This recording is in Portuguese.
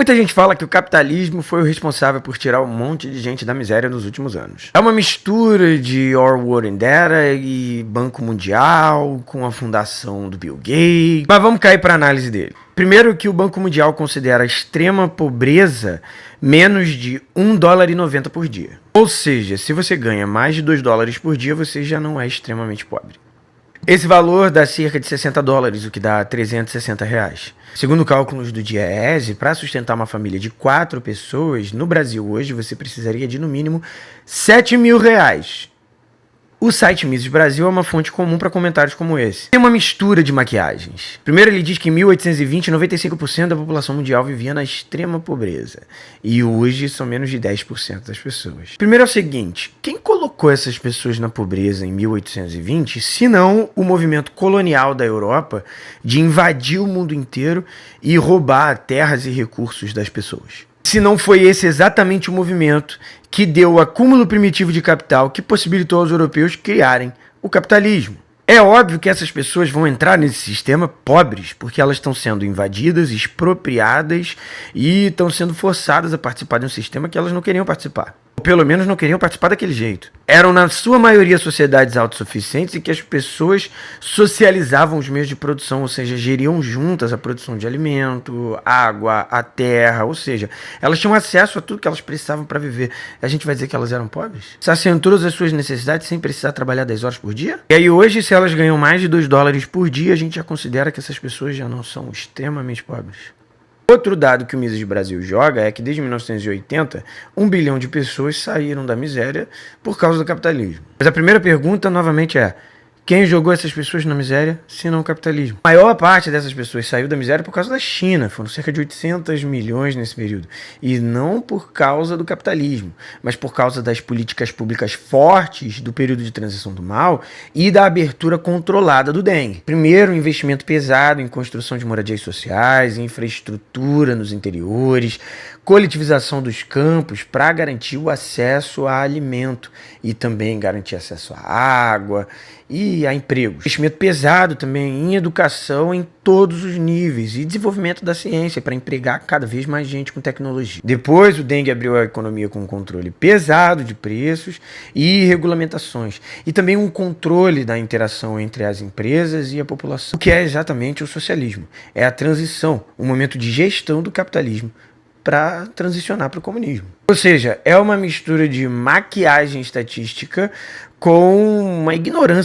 Muita gente fala que o capitalismo foi o responsável por tirar um monte de gente da miséria nos últimos anos. É uma mistura de Orwell and Data e Banco Mundial com a fundação do Bill Gates. Mas vamos cair para a análise dele. Primeiro que o Banco Mundial considera a extrema pobreza menos de $1,90 por dia. Ou seja, se você ganha mais de $2 por dia, você já não é extremamente pobre. Esse valor dá cerca de $60, o que dá R$360. Segundo cálculos do DIEESE, para sustentar uma família de 4 pessoas, no Brasil hoje você precisaria de no mínimo R$7.000. O site Mises Brasil é uma fonte comum para comentários como esse. Tem uma mistura de maquiagens. Primeiro ele diz que em 1820, 95% da população mundial vivia na extrema pobreza. E hoje são menos de 10% das pessoas. Primeiro é o seguinte, quem colocou essas pessoas na pobreza em 1820, se não o movimento colonial da Europa de invadir o mundo inteiro e roubar terras e recursos das pessoas? Se não foi esse exatamente o movimento que deu o acúmulo primitivo de capital que possibilitou aos europeus criarem o capitalismo. É óbvio que essas pessoas vão entrar nesse sistema pobres, porque elas estão sendo invadidas, expropriadas e estão sendo forçadas a participar de um sistema que elas não queriam participar. Ou pelo menos não queriam participar daquele jeito. Eram, na sua maioria, sociedades autossuficientes em que as pessoas socializavam os meios de produção, ou seja, geriam juntas a produção de alimento, água, a terra, ou seja, elas tinham acesso a tudo que elas precisavam para viver. A gente vai dizer que elas eram pobres? Saciam todas as suas necessidades sem precisar trabalhar 10 horas por dia? E aí hoje, se elas ganham mais de $2 por dia, a gente já considera que essas pessoas já não são extremamente pobres. Outro dado que o Mises Brasil joga é que desde 1980, 1 bilhão de pessoas saíram da miséria por causa do capitalismo. Mas a primeira pergunta, novamente, é: quem jogou essas pessoas na miséria, se não o capitalismo? A maior parte dessas pessoas saiu da miséria por causa da China, foram cerca de 800 milhões nesse período. E não por causa do capitalismo, mas por causa das políticas públicas fortes do período de transição do Mao e da abertura controlada do Deng. Primeiro, um investimento pesado em construção de moradias sociais, infraestrutura nos interiores, coletivização dos campos para garantir o acesso a alimento e também garantir acesso à água e a empregos. Investimento pesado também em educação em todos os níveis e desenvolvimento da ciência para empregar cada vez mais gente com tecnologia. Depois o Deng abriu a economia com um controle pesado de preços e regulamentações e também um controle da interação entre as empresas e a população, o que é exatamente o socialismo. É a transição, o momento de gestão do capitalismo para transicionar para o comunismo. Ou seja, é uma mistura de maquiagem estatística com uma ignorância